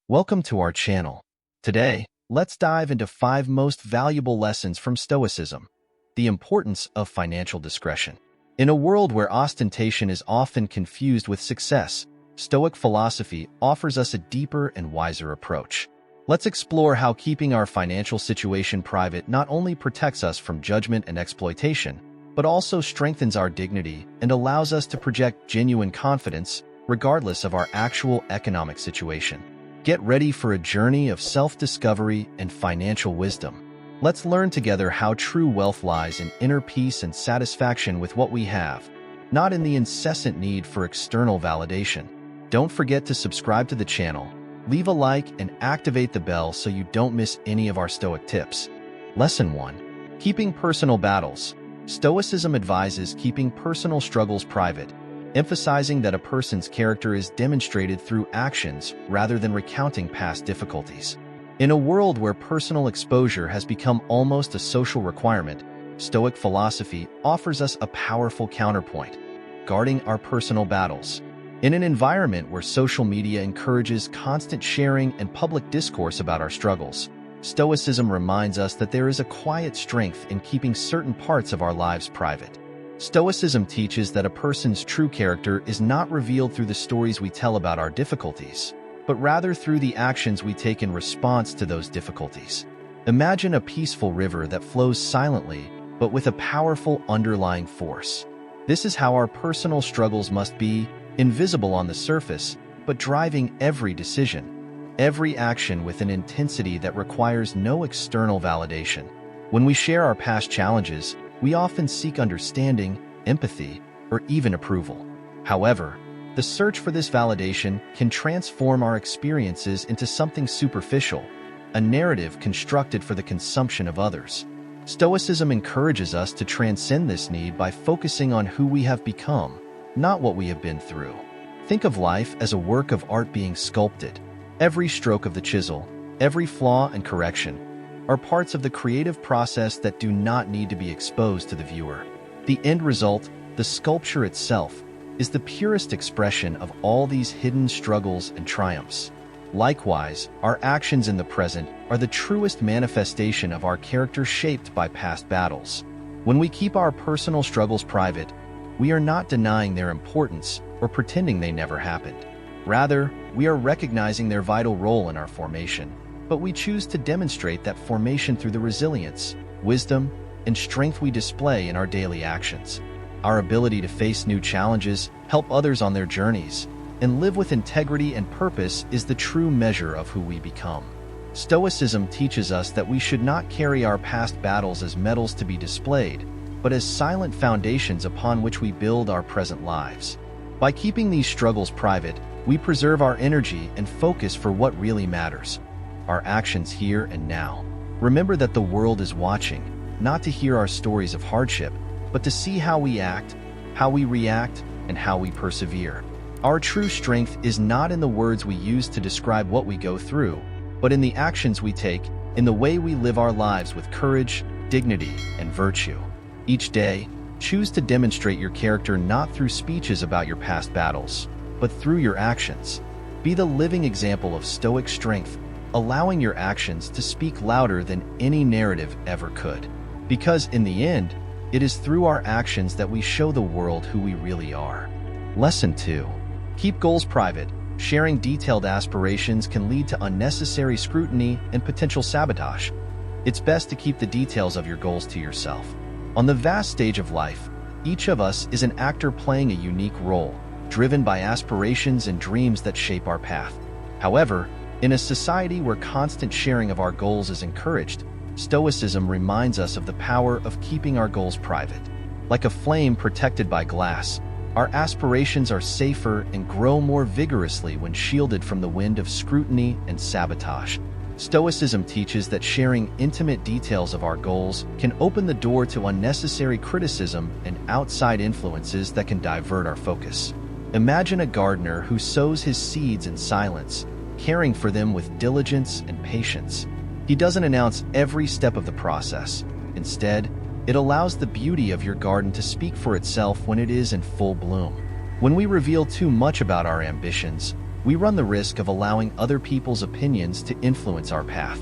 Welcome to our channel. Today, let's dive into 5 most valuable lessons from Stoicism. The importance of financial discretion. In a world where ostentation is often confused with success, Stoic philosophy offers us a deeper and wiser approach. Let's explore how keeping our financial situation private not only protects us from judgment and exploitation, but also strengthens our dignity and allows us to project genuine confidence regardless of our actual economic situation. Get ready for a journey of self-discovery and financial wisdom. Let's learn together how true wealth lies in inner peace and satisfaction with what we have, not in the incessant need for external validation. Don't forget to subscribe to the channel, leave a like, and activate the bell so you don't miss any of our Stoic tips. Lesson 1. Keeping personal battles. Stoicism advises keeping personal struggles private, emphasizing that a person's character is demonstrated through actions rather than recounting past difficulties. In a world where personal exposure has become almost a social requirement, Stoic philosophy offers us a powerful counterpoint: guarding our personal battles. In an environment where social media encourages constant sharing and public discourse about our struggles, Stoicism reminds us that there is a quiet strength in keeping certain parts of our lives private. Stoicism teaches that a person's true character is not revealed through the stories we tell about our difficulties, but rather through the actions we take in response to those difficulties. Imagine a peaceful river that flows silently, but with a powerful underlying force. This is how our personal struggles must be, invisible on the surface, but driving every decision, every action with an intensity that requires no external validation. When we share our past challenges, we often seek understanding, empathy, or even approval. However, the search for this validation can transform our experiences into something superficial, a narrative constructed for the consumption of others. Stoicism encourages us to transcend this need by focusing on who we have become, not what we have been through. Think of life as a work of art being sculpted. Every stroke of the chisel, every flaw and correction, are parts of the creative process that do not need to be exposed to the viewer. The end result, the sculpture itself, is the purest expression of all these hidden struggles and triumphs. Likewise, our actions in the present are the truest manifestation of our character shaped by past battles. When we keep our personal struggles private, we are not denying their importance or pretending they never happened. Rather, we are recognizing their vital role in our formation. But we choose to demonstrate that formation through the resilience, wisdom, and strength we display in our daily actions. Our ability to face new challenges, help others on their journeys, and live with integrity and purpose is the true measure of who we become. Stoicism teaches us that we should not carry our past battles as medals to be displayed, but as silent foundations upon which we build our present lives. By keeping these struggles private, we preserve our energy and focus for what really matters: our actions here and now. Remember that the world is watching, not to hear our stories of hardship, but to see how we act, how we react, and how we persevere. Our true strength is not in the words we use to describe what we go through, but in the actions we take, in the way we live our lives with courage, dignity, and virtue. Each day, choose to demonstrate your character not through speeches about your past battles, but through your actions. Be the living example of Stoic strength, allowing your actions to speak louder than any narrative ever could. Because in the end, it is through our actions that we show the world who we really are. Lesson 2. Keep goals private. Sharing detailed aspirations can lead to unnecessary scrutiny and potential sabotage. It's best to keep the details of your goals to yourself. On the vast stage of life, each of us is an actor playing a unique role, driven by aspirations and dreams that shape our path. However, in a society where constant sharing of our goals is encouraged, Stoicism reminds us of the power of keeping our goals private. Like a flame protected by glass, our aspirations are safer and grow more vigorously when shielded from the wind of scrutiny and sabotage. Stoicism teaches that sharing intimate details of our goals can open the door to unnecessary criticism and outside influences that can divert our focus. Imagine a gardener who sows his seeds in silence, caring for them with diligence and patience. He doesn't announce every step of the process. Instead, it allows the beauty of your garden to speak for itself when it is in full bloom. When we reveal too much about our ambitions, we run the risk of allowing other people's opinions to influence our path.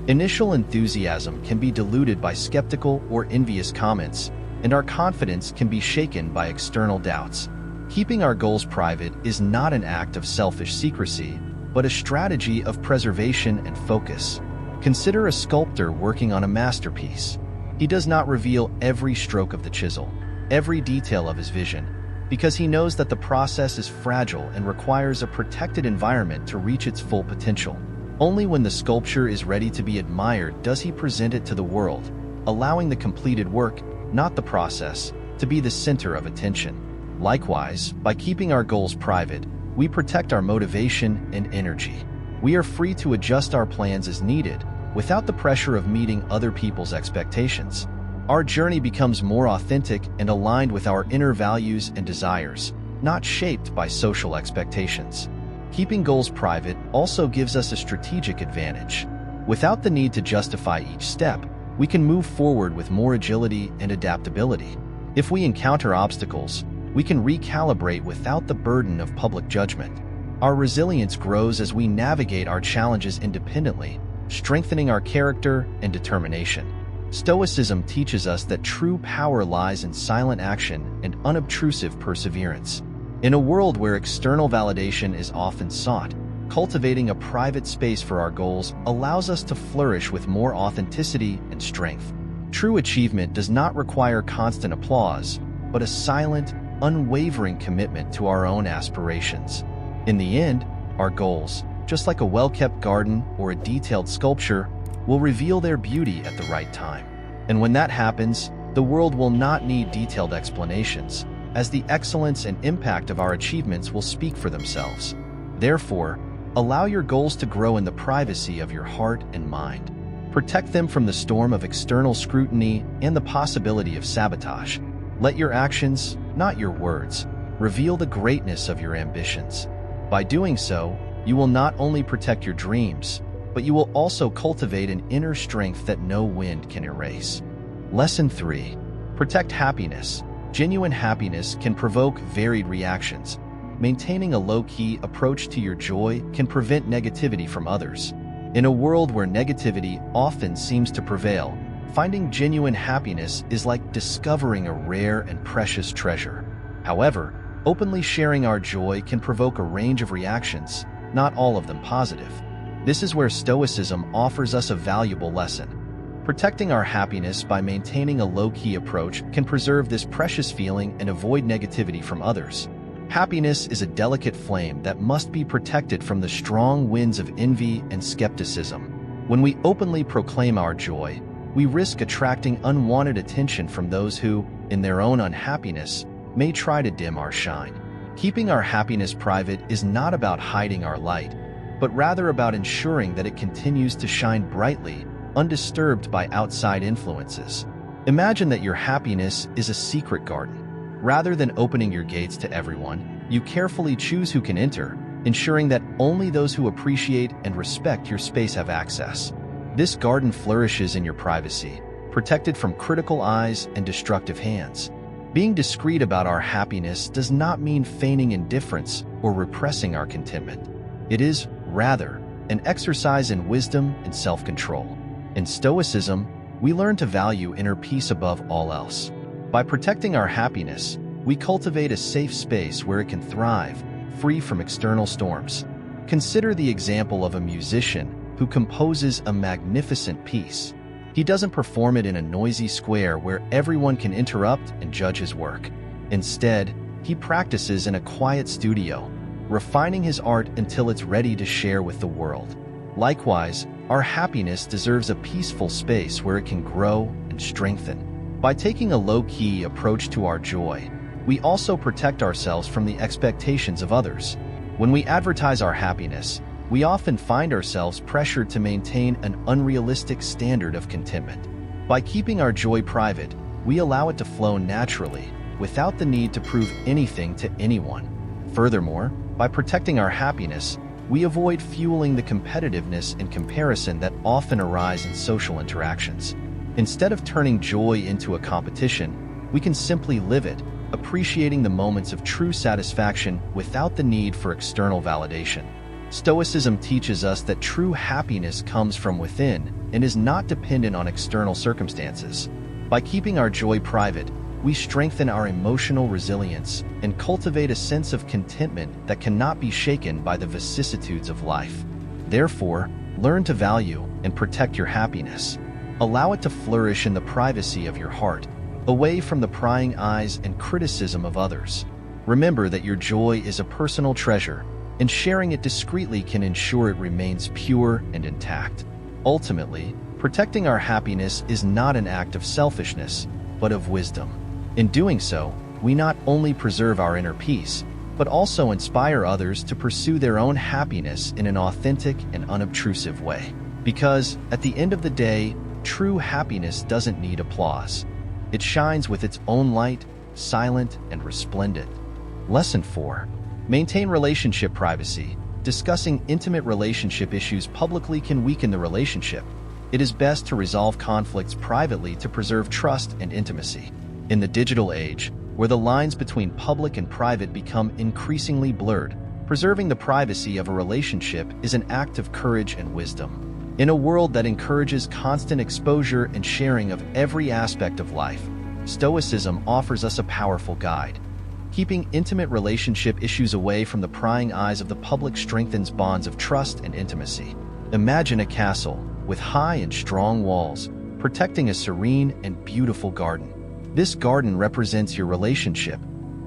Initial enthusiasm can be diluted by skeptical or envious comments, and our confidence can be shaken by external doubts. Keeping our goals private is not an act of selfish secrecy, but a strategy of preservation and focus. Consider a sculptor working on a masterpiece. He does not reveal every stroke of the chisel, every detail of his vision, because he knows that the process is fragile and requires a protected environment to reach its full potential. Only when the sculpture is ready to be admired does he present it to the world, allowing the completed work, not the process, to be the center of attention. Likewise, by keeping our goals private, we protect our motivation and energy. We are free to adjust our plans as needed, without the pressure of meeting other people's expectations. Our journey becomes more authentic and aligned with our inner values and desires, not shaped by social expectations. Keeping goals private also gives us a strategic advantage. Without the need to justify each step, we can move forward with more agility and adaptability. If we encounter obstacles, we can recalibrate without the burden of public judgment. Our resilience grows as we navigate our challenges independently, strengthening our character and determination. Stoicism teaches us that true power lies in silent action and unobtrusive perseverance. In a world where external validation is often sought, cultivating a private space for our goals allows us to flourish with more authenticity and strength. True achievement does not require constant applause, but a silent, unwavering commitment to our own aspirations. In the end, our goals, just like a well-kept garden or a detailed sculpture, will reveal their beauty at the right time. And when that happens, the world will not need detailed explanations, as the excellence and impact of our achievements will speak for themselves. Therefore, allow your goals to grow in the privacy of your heart and mind. Protect them from the storm of external scrutiny and the possibility of sabotage. Let your actions, not your words, reveal the greatness of your ambitions. By doing so, you will not only protect your dreams, but you will also cultivate an inner strength that no wind can erase. Lesson 3. Protect happiness. Genuine happiness can provoke varied reactions. Maintaining a low-key approach to your joy can prevent negativity from others. In a world where negativity often seems to prevail, finding genuine happiness is like discovering a rare and precious treasure. However, openly sharing our joy can provoke a range of reactions, not all of them positive. This is where Stoicism offers us a valuable lesson. Protecting our happiness by maintaining a low-key approach can preserve this precious feeling and avoid negativity from others. Happiness is a delicate flame that must be protected from the strong winds of envy and skepticism. When we openly proclaim our joy, we risk attracting unwanted attention from those who, in their own unhappiness, may try to dim our shine. Keeping our happiness private is not about hiding our light, but rather about ensuring that it continues to shine brightly, undisturbed by outside influences. Imagine that your happiness is a secret garden. Rather than opening your gates to everyone, you carefully choose who can enter, ensuring that only those who appreciate and respect your space have access. This garden flourishes in your privacy, protected from critical eyes and destructive hands. Being discreet about our happiness does not mean feigning indifference or repressing our contentment. It is, rather, an exercise in wisdom and self-control. In Stoicism, we learn to value inner peace above all else. By protecting our happiness, we cultivate a safe space where it can thrive, free from external storms. Consider the example of a musician who composes a magnificent piece. He doesn't perform it in a noisy square where everyone can interrupt and judge his work. Instead, he practices in a quiet studio, refining his art until it's ready to share with the world. Likewise, our happiness deserves a peaceful space where it can grow and strengthen. By taking a low-key approach to our joy, we also protect ourselves from the expectations of others. When we advertise our happiness, we often find ourselves pressured to maintain an unrealistic standard of contentment. By keeping our joy private, we allow it to flow naturally, without the need to prove anything to anyone. Furthermore, by protecting our happiness, we avoid fueling the competitiveness and comparison that often arise in social interactions. Instead of turning joy into a competition, we can simply live it, appreciating the moments of true satisfaction without the need for external validation. Stoicism teaches us that true happiness comes from within and is not dependent on external circumstances. By keeping our joy private, we strengthen our emotional resilience and cultivate a sense of contentment that cannot be shaken by the vicissitudes of life. Therefore, learn to value and protect your happiness. Allow it to flourish in the privacy of your heart, away from the prying eyes and criticism of others. Remember that your joy is a personal treasure, and sharing it discreetly can ensure it remains pure and intact. Ultimately, protecting our happiness is not an act of selfishness, but of wisdom. In doing so, we not only preserve our inner peace, but also inspire others to pursue their own happiness in an authentic and unobtrusive way. Because, at the end of the day, true happiness doesn't need applause. It shines with its own light, silent and resplendent. Lesson 4. Maintain relationship privacy. Discussing intimate relationship issues publicly can weaken the relationship. It is best to resolve conflicts privately to preserve trust and intimacy. In the digital age, where the lines between public and private become increasingly blurred, preserving the privacy of a relationship is an act of courage and wisdom. In a world that encourages constant exposure and sharing of every aspect of life, Stoicism offers us a powerful guide. Keeping intimate relationship issues away from the prying eyes of the public strengthens bonds of trust and intimacy. Imagine a castle with high and strong walls, protecting a serene and beautiful garden. This garden represents your relationship,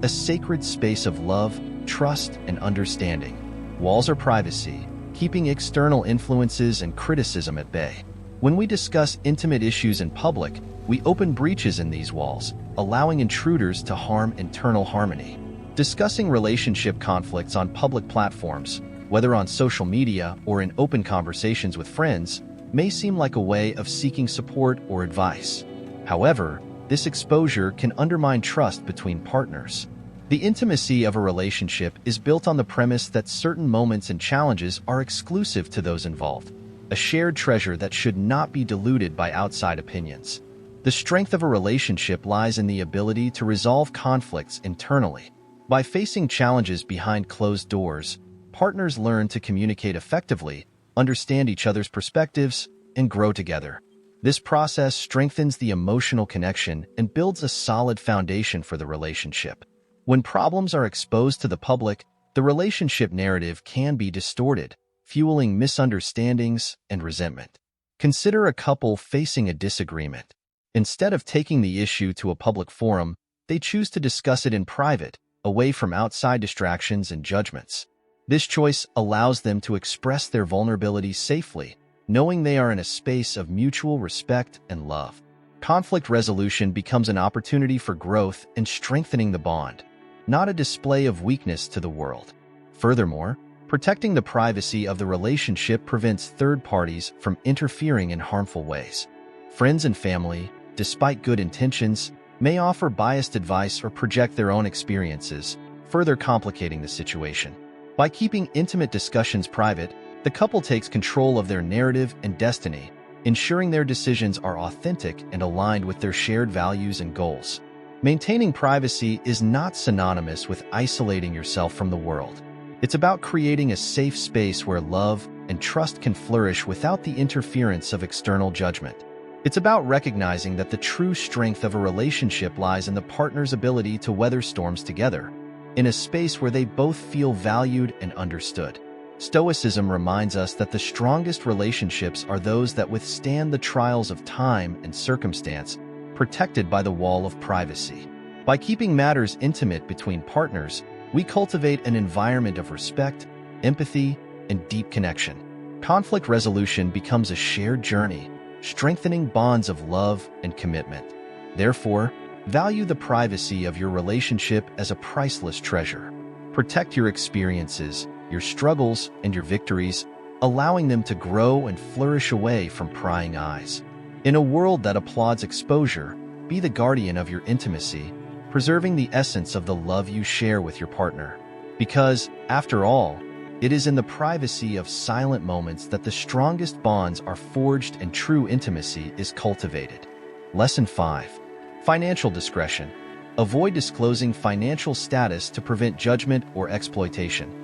a sacred space of love, trust, and understanding. Walls are privacy, keeping external influences and criticism at bay. When we discuss intimate issues in public, we open breaches in these walls, allowing intruders to harm internal harmony. Discussing relationship conflicts on public platforms, whether on social media or in open conversations with friends, may seem like a way of seeking support or advice. However, this exposure can undermine trust between partners. The intimacy of a relationship is built on the premise that certain moments and challenges are exclusive to those involved, a shared treasure that should not be diluted by outside opinions. The strength of a relationship lies in the ability to resolve conflicts internally. By facing challenges behind closed doors, partners learn to communicate effectively, understand each other's perspectives, and grow together. This process strengthens the emotional connection and builds a solid foundation for the relationship. When problems are exposed to the public, the relationship narrative can be distorted, fueling misunderstandings and resentment. Consider a couple facing a disagreement. Instead of taking the issue to a public forum, they choose to discuss it in private, away from outside distractions and judgments. This choice allows them to express their vulnerabilities safely, knowing they are in a space of mutual respect and love. Conflict resolution becomes an opportunity for growth and strengthening the bond, not a display of weakness to the world. Furthermore, protecting the privacy of the relationship prevents third parties from interfering in harmful ways. Friends and family, despite good intentions, may offer biased advice or project their own experiences, further complicating the situation. By keeping intimate discussions private, the couple takes control of their narrative and destiny, ensuring their decisions are authentic and aligned with their shared values and goals. Maintaining privacy is not synonymous with isolating yourself from the world. It's about creating a safe space where love and trust can flourish without the interference of external judgment. It's about recognizing that the true strength of a relationship lies in the partner's ability to weather storms together, in a space where they both feel valued and understood. Stoicism reminds us that the strongest relationships are those that withstand the trials of time and circumstance, protected by the wall of privacy. By keeping matters intimate between partners, we cultivate an environment of respect, empathy, and deep connection. Conflict resolution becomes a shared journey, strengthening bonds of love and commitment. Therefore, value the privacy of your relationship as a priceless treasure. Protect your experiences, your struggles, and your victories, allowing them to grow and flourish away from prying eyes. In a world that applauds exposure, be the guardian of your intimacy, preserving the essence of the love you share with your partner. Because, after all, it is in the privacy of silent moments that the strongest bonds are forged and true intimacy is cultivated. Lesson 5. Financial discretion. Avoid disclosing financial status to prevent judgment or exploitation.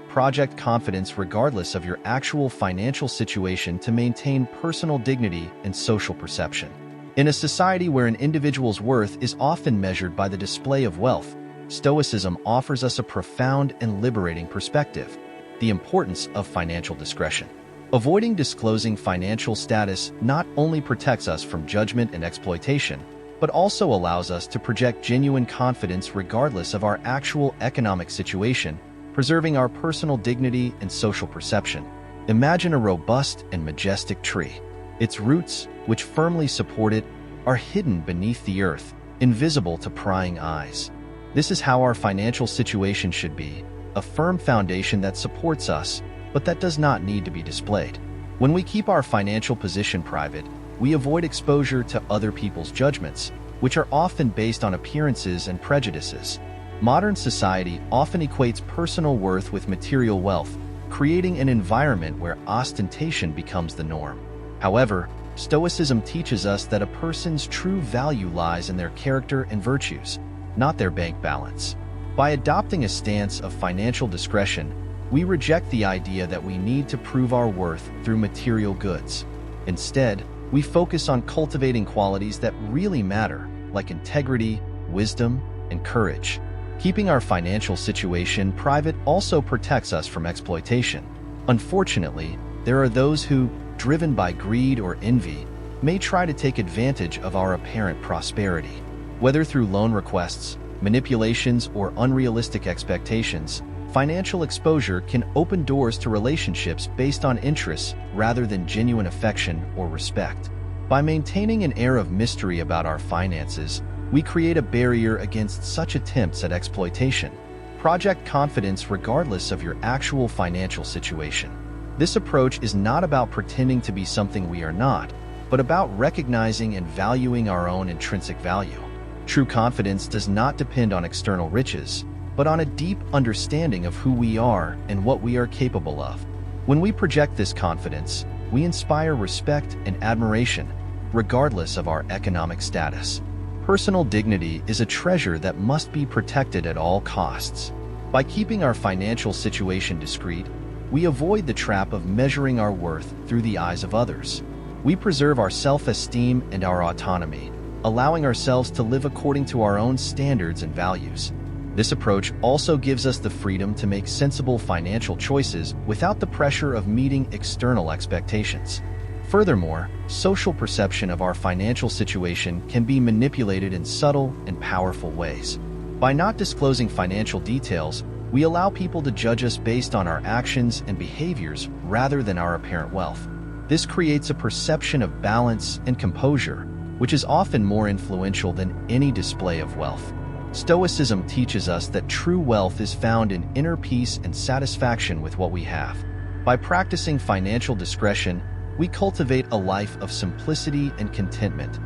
Project confidence regardless of your actual financial situation to maintain personal dignity and social perception. In a society where an individual's worth is often measured by the display of wealth, Stoicism offers us a profound and liberating perspective: the importance of financial discretion. Avoiding disclosing financial status not only protects us from judgment and exploitation, but also allows us to project genuine confidence regardless of our actual economic situation, preserving our personal dignity and social perception. Imagine a robust and majestic tree. Its roots, which firmly support it, are hidden beneath the earth, invisible to prying eyes. This is how our financial situation should be: a firm foundation that supports us, but that does not need to be displayed. When we keep our financial position private, we avoid exposure to other people's judgments, which are often based on appearances and prejudices. Modern society often equates personal worth with material wealth, creating an environment where ostentation becomes the norm. However, Stoicism teaches us that a person's true value lies in their character and virtues, not their bank balance. By adopting a stance of financial discretion, we reject the idea that we need to prove our worth through material goods. Instead, we focus on cultivating qualities that really matter, like integrity, wisdom, and courage. Keeping our financial situation private also protects us from exploitation. Unfortunately, there are those who, driven by greed or envy, may try to take advantage of our apparent prosperity. Whether through loan requests, manipulations, or unrealistic expectations, financial exposure can open doors to relationships based on interests rather than genuine affection or respect. By maintaining an air of mystery about our finances, we create a barrier against such attempts at exploitation. Project confidence regardless of your actual financial situation. This approach is not about pretending to be something we are not, but about recognizing and valuing our own intrinsic value. True confidence does not depend on external riches, but on a deep understanding of who we are and what we are capable of. When we project this confidence, we inspire respect and admiration, regardless of our economic status. Personal dignity is a treasure that must be protected at all costs. By keeping our financial situation discreet, we avoid the trap of measuring our worth through the eyes of others. We preserve our self-esteem and our autonomy, allowing ourselves to live according to our own standards and values. This approach also gives us the freedom to make sensible financial choices without the pressure of meeting external expectations. Furthermore, social perception of our financial situation can be manipulated in subtle and powerful ways. By not disclosing financial details, we allow people to judge us based on our actions and behaviors rather than our apparent wealth. This creates a perception of balance and composure, which is often more influential than any display of wealth. Stoicism teaches us that true wealth is found in inner peace and satisfaction with what we have. By practicing financial discretion, we cultivate a life of simplicity and contentment,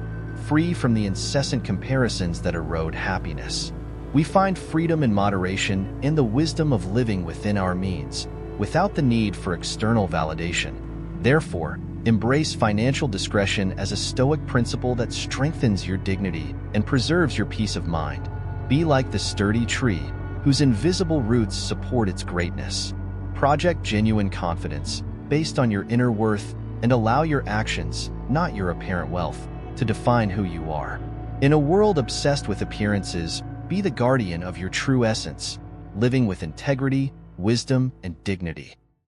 free from the incessant comparisons that erode happiness. We find freedom and moderation in the wisdom of living within our means, without the need for external validation. Therefore, embrace financial discretion as a Stoic principle that strengthens your dignity and preserves your peace of mind. Be like the sturdy tree, whose invisible roots support its greatness. Project genuine confidence based on your inner worth and allow your actions, not your apparent wealth, to define who you are. In a world obsessed with appearances, be the guardian of your true essence, living with integrity, wisdom, and dignity.